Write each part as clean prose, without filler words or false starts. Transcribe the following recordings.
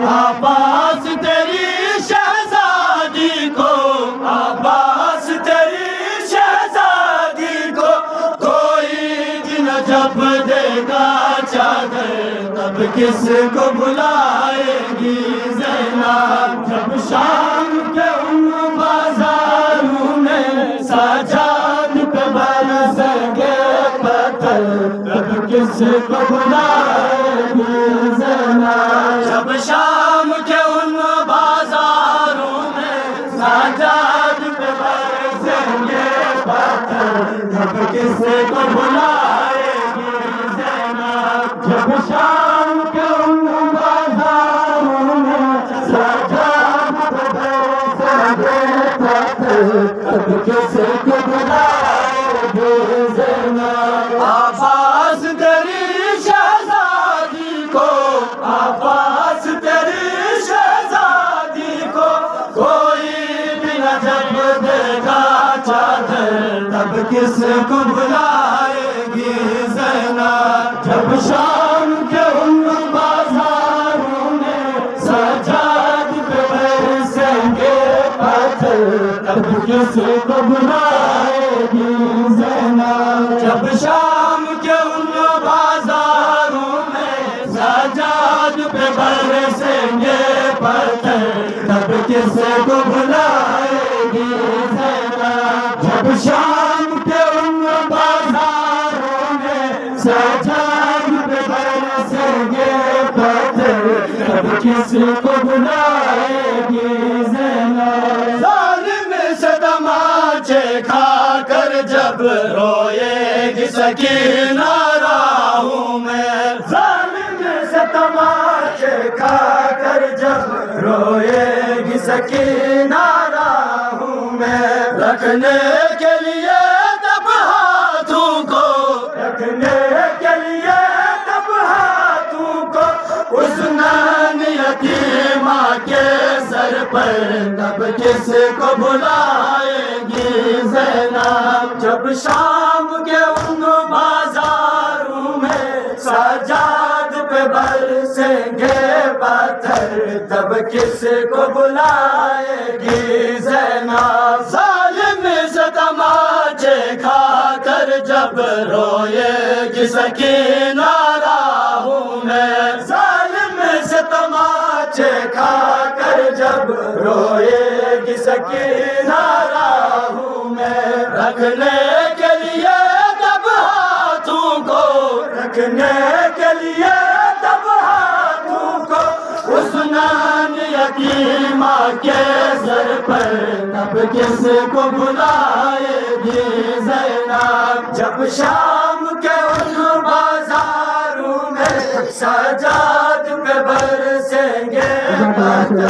عباس تیری شہزادی کو، عباس تیری شہزادی کو کوئی دن جب دے گا چادر، تب کس کو بلائے گی زینب؟ جب شام کے ان بازاروں میں سجاد پہ برسیں گے پتھر، تب کس کو بلائے گی زینب؟ جب شام کے ان بازاروں میں سجاد پہ برسیں گے پتھر، تب کس کو بلائے گی زینب؟ جب شام کے ان بازاروں میں سجاد پہ برسیں گے پتھر، تب کس کو بلائے گی زینب؟ عباس تیری شہزادی کو، عباس تیری شہزادی کو کوئی بھی نہ جب دے گا چادر، تب کس کو بلائے گی زینب؟ جب شام کے ان بازاروں میں سجاد پہ برسیں گے پتھر، تب کس کو بلائے گی زینب؟ جب شام کے ان بازاروں میں سجاد پہ برسیں گے پتھر، تب کس کو بلائے گی زینب؟ جب شام کے ان بازاروں میں سجاد پہ برسیں گے پتھر، تب کس کو بلائے گی زینب؟ ظالم سے تماچے کھا کر جب روئے گی سکینہ راہوں میں، ظالم سے تماچے کھا کر جب روئے گی سکینہ راہوں میں، رکھنے کے لیے تب ہاتھوں کو، رکھنے کے لیے تب ہاتھوں کو اس نان یتیمہ کے سر پر، تب کس کو بلائے گی زینب؟ جب شام کے ان بازاروں میں سجاد پہ برسیں گے پتھر، تب کس کو بلائے گی زینب؟ ظالم سے تماچے کھا کر جب روئے گی سکینہ راہوں میں، ظالم سے تماچے کھا کر جب روئے گی سکینہ راہوں میں، رکھنے کے لیے تب ہاتھوں کو، رکھنے کے لیے تب ہاتھوں کو اس نان یتیمہ کے سر پر، تب کس کو بلائے گی زینب؟ جب شام کے ان بازاروں میں سجاد پہ برسیں گے پتھر،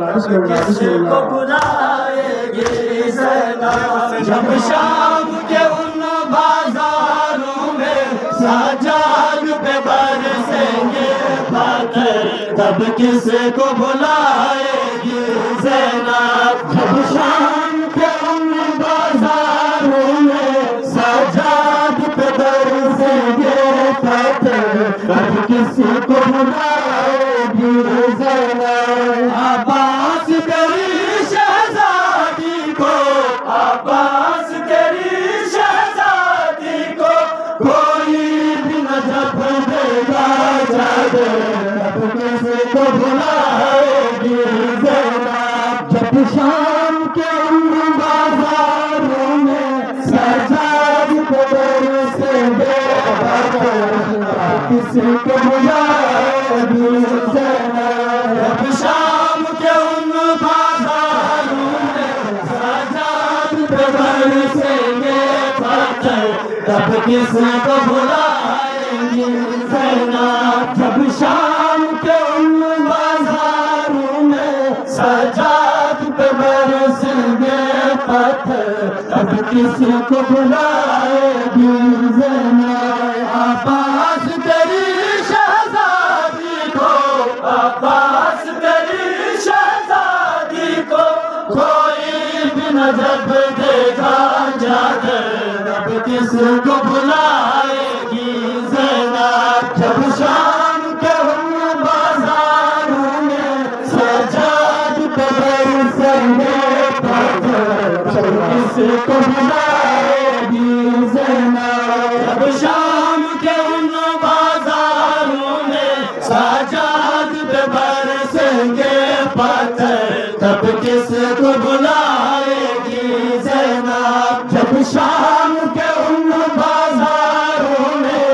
تب کس کو بلائے گی زینب؟ جب شام کے ان بازاروں میں سجاد پہ برسیں گے پتھر، تب کس کو بلائے گی زینب؟ جب شام کے ان بازاروں میں سجاد پہ برسیں گے پتھر، تب کس کو بلائے گی زینب؟ عباس تیری شہزادی کو، عباس تیری شہزادی دے اب کس کو بلائے گی زینب جب شام کے ان بازاروں میں سجاد کو برسیں گے کس کو بلائے گی زینب جب شام کے ان بازاروں میں سجاد کو برسیں گے تب کس کو بلائے گی زینب جب شام کے ان بازاروں میں سجاد پہ برسیں گے پتھر تب کس کو بلائے گی زینب عباس تیری شہزادی کو عباس تیری شہزادی کو کوئی بھی نہ جب دے گا جاگر اب کس کو بلائے گی زینب جب شام کے ان بازاروں میں سجاد پہ برسیں گے پتھر تب کس کو بلائے گی زینب جب شام کے ان بازاروں میں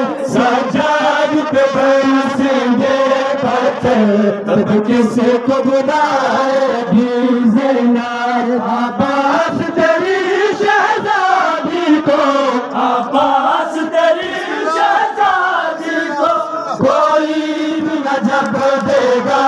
سجاد پہ برسیں گے پتھر تب کس کو بلائے گی زینب جب شام کے ان بازاروں میں سجاد پہ برسیں گے پتھر تب کس کو بلائے گی زینب عباس تیری شہزادی کو عباس تیری شہزادی کو کوئی بھی نہ جب دے گا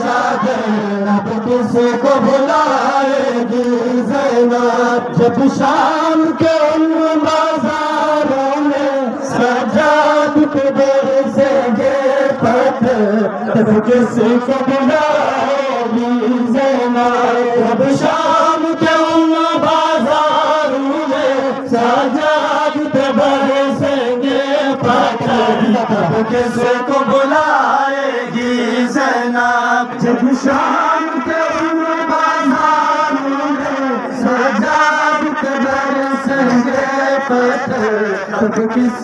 جاگر اب کس کو بلائے گی زینب جب شام کے ان بازاروں میں سجاد پہ برسیں گے پتھر تب کس کو بلائے گی زینب جب شام کے ان بازاروں میں سجاد پہ برسیں گے پتھر تب کس کو بلائے گی زینب جب شام کے ان بازاروں میں سجاد پہ برسیں گے پتھر تب کس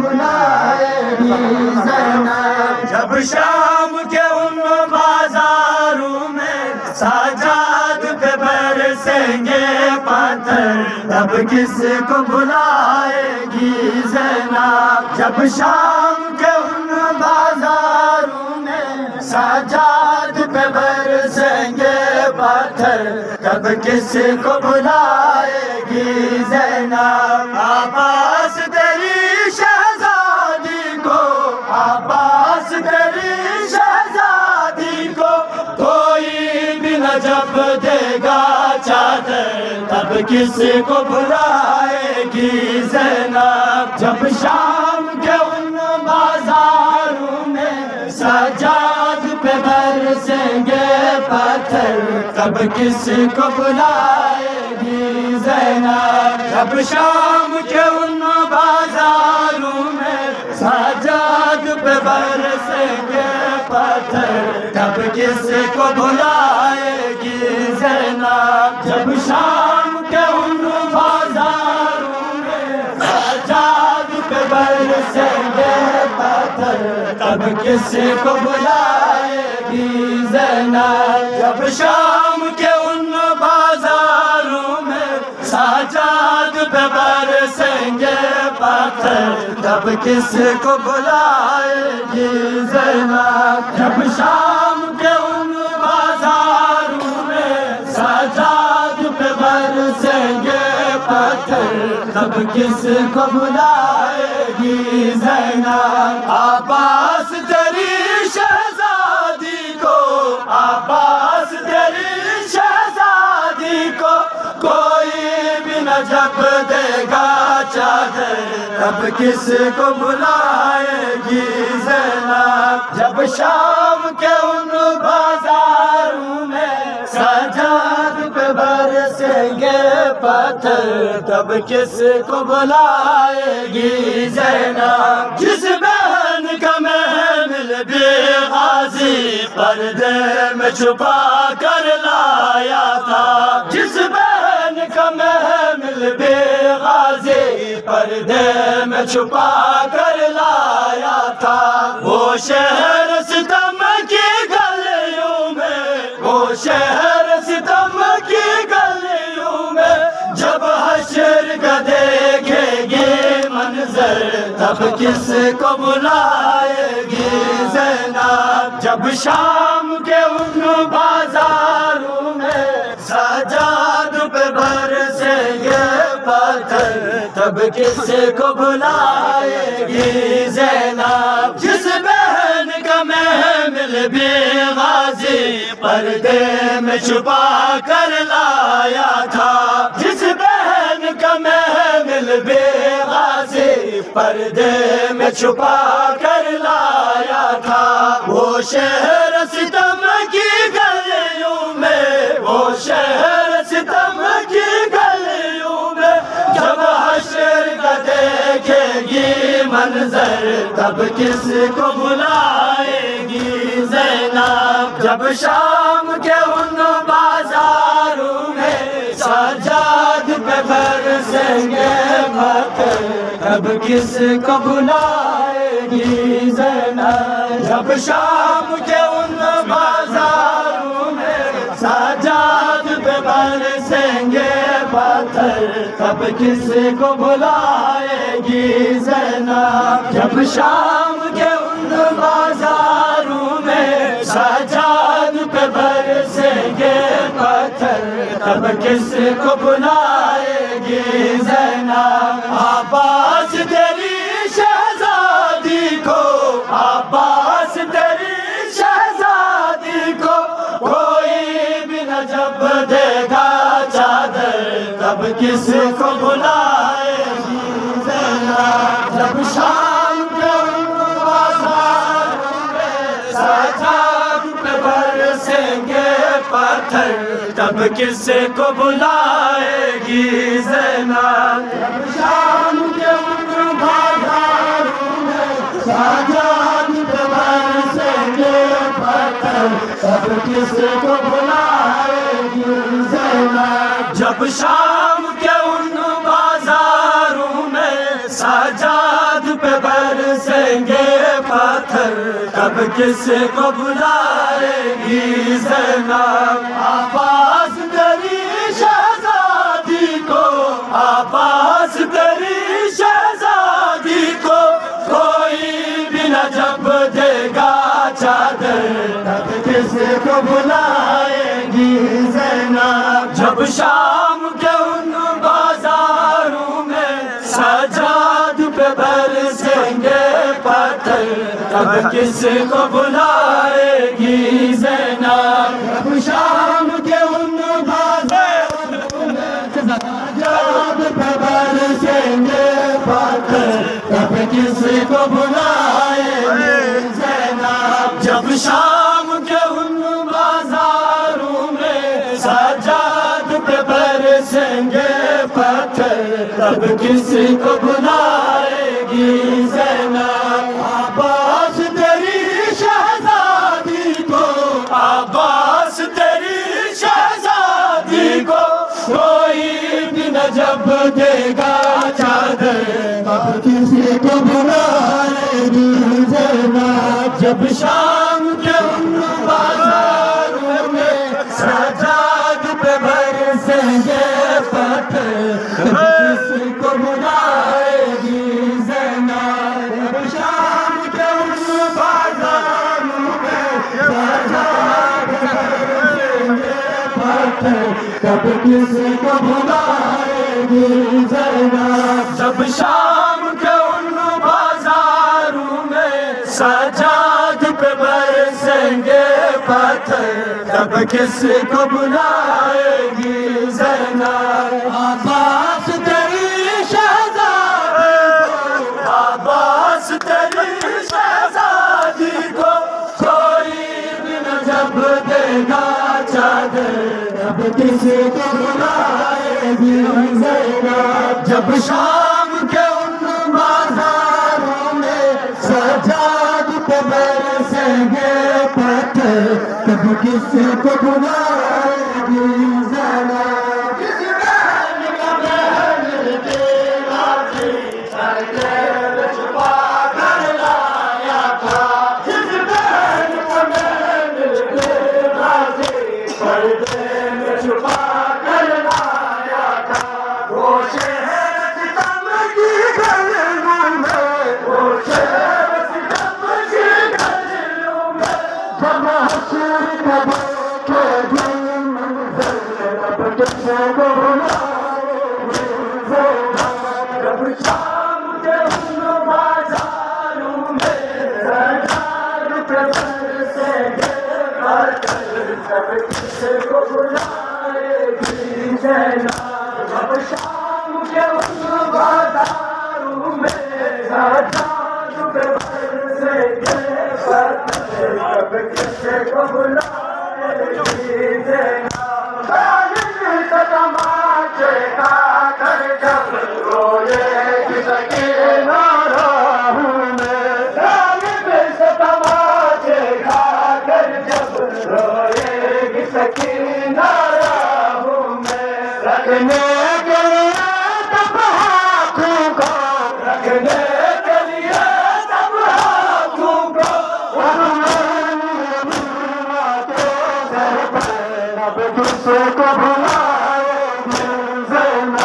کو بلائے گی زینب جب شام کے ان بازاروں میں سجاد پہ برسیں گے پتھر تب کس کو بلائے گی زینب جب شام کے ان بازاروں میں سجاد پہ برسیں گے پتھر تب کس کو بلائے گی زینب عباس تیری شہزادی کو عباس تیری شہزادی کو کوئی بھی نہ جب دے گا چادر تب کس کو بلائے گی زینب جب شام کے ان بازاروں میں سجاد پہ برسیں گے پتھر تب کس کو بلائے گی زینب جب شام کے ان بازاروں میں سجاد پہ برسیں گے پتھر تب کس کو بلائے گی زینب جب شام کے ان بازاروں میں سجاد پہ برسیں گے پتھر تب کس کو بلائے گی زینب جب شام کے ان بازاروں میں سجاد پہ برسیں گے پتھر تب کس کو بلائے گی زینب جب شام کے ان بازاروں میں سجاد پہ برسیں گے پتھر تب کس کو بلائے گی زینب عباس تیری شہزادی کو عباس تیری شہزادی کو کوئی بھی نہ جب دے گا چادر تب کس کو بلائے گی زینب جب شام کے ان بازاروں میں سجاد پہ برسیں گے پتھر تب کس کو بلائے گی زینب جس بہن کا محمل بھی غازی پردے میں چھپا کر لایا تھا جس بہن کا محمل بھی غازی پردے میں چھپا کر لایا تھا وہ شہر منظر تب کس کو بلائے گی زینب جب شام کے ان بازاروں میں سجاد پہ برسیں گے پتھر تب کس کو بلائے گی زینب جس بہن کا محمل بھی غازی پردے میں چھپا کر لایا تھا جس بہن کا محمل بھی غازی پردے میں چھپا کر لایا تھا وہ شہر ستم کی گلیوں میں وہ شہر ستم کی گلیوں میں جب حشر کا دیکھے گی منظر تب کس کو بلائے گی زینب جب شام کے ان بازاروں میں سجاد پہ برسیں گے پتھر تب کس کو بلائے گی زینب جب شام کے ان بازاروں میں سجاد پہ برسیں گے پتھر تب کس کو بلائے گی زینب جب شام کے ان بازاروں میں سجاد پہ برسیں گے پتھر تب کس کو بلائے گی زینب عباس تیری شہزادی کو عباس تیری شہزادی کو کوئی بھی نہ جب دے گا چادر تب کس کو بلائے گی زینب جب شام کے ان بازاروں میں سجاد پہ برسیں گے پتھر تب کس کو بلائے گی زینب جب شام کے ان بازاروں میں سجاد پہ برسیں گے پتھر تب کس کو بلائے گی زینب جب شام کے ان بازاروں میں سجاد پہ برسیں گے پتھر تب کس کو بلائے گی زینب عباس تیری شہزادی کو عباس تیری شہزادی کو کوئی بھی نہ جب دے گا چادر تب کس کو بلائے گی زینب جب شام کے ان بازاروں میں سجاد پہ برسیں گے پتھر تب کس کو بلائے گی زینب جب شام کے ان بازاروں میں سجاد پہ برسیں گے پتھر تب کس کو بلائے گی زینب جب شام کے ان بازاروں میں سجاد پہ برسیں گے پتھر تب کس کو بلائے گی زینب عباس تیری شہزادی کو عباس تیری شہزادی کو کوئی بھی نہ جب دے گا چادر تب کس کو بلائے گی زینب جب شام کے ان بازاروں میں سجاد پہ برسیں گے پتھر تب کس کو بلائے گی زینب جب شام کے ان بازاروں میں سجاد پہ برسیں گے پتھر تب کس کو بلائے گی زینب جب شام کے ان بازاروں میں سجاد پہ برسیں گے پتھر تب کس کو بلائے گی زینب عباس تیری شہزادی کو عباس تیری شہزادی کو کوئی بھی نہ جب دے گا چادر تب کس کو بلائے گی زینب جب شام کے ان بازاروں میں سجاد پہ برسیں گے پتھر تب کس کو بلائے گی زینب کس بہن کا محمل بھی غازی پردے میں چھپا کر لایا تھا جس بہن کا محمل بھی غازی پردے میں چھپا کر لایا تھا وہ شہر ستم کی گلیوں کو بلائے جب شام کے ان بازاروں میں سجاد پہ برسیں گے بادل جب کسی کو بلائے گی زینب جب شام کے ان بازاروں میں سجاد پہ برسیں گے بادل جب کسی کو بلائے گی زینب تماچے کا کر جب روئے گی سکینہ راہوں میں غالب سے تماچے کھا کر جب روئے گی سکینہ راہوں میں رکھنے کے لیے تب ہاتھوں کو رکھنے کے لیے تب ہاتھوں کو اب کس کو بلائے گی زینب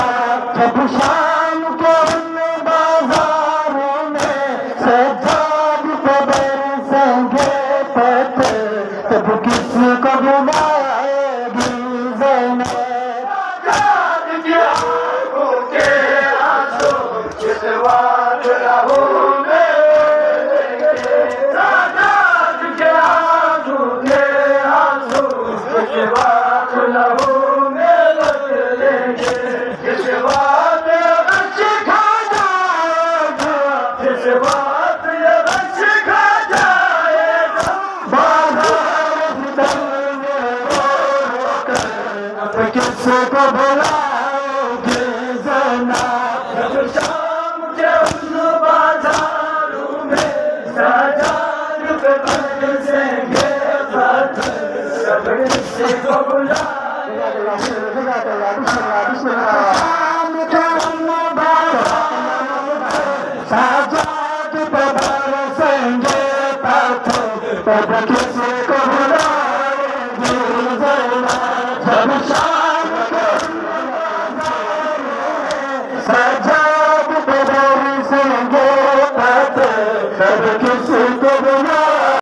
جب شام کے ان بازاروں میں سجاد پہ برسیں گے پتھر تب کس کو بلائے گی زینب سجاد کی آنکھوں کے آنسو کس وقت لہو میں سجاد کے آنکھوں کے آنسو کس وقت لہو میں لگ لیں گے کس وقت یہ غش کھا جائے گا کس وقت یہ غش کھا جائے گا بازار بدل میں رو رو کر اب کس کو بلائے گی زینب جب شام کے ان بازاروں میں سجاد پہ برسیں گے بادل جب کسی کو بلائے سجاد پہ برسیں گے پتھر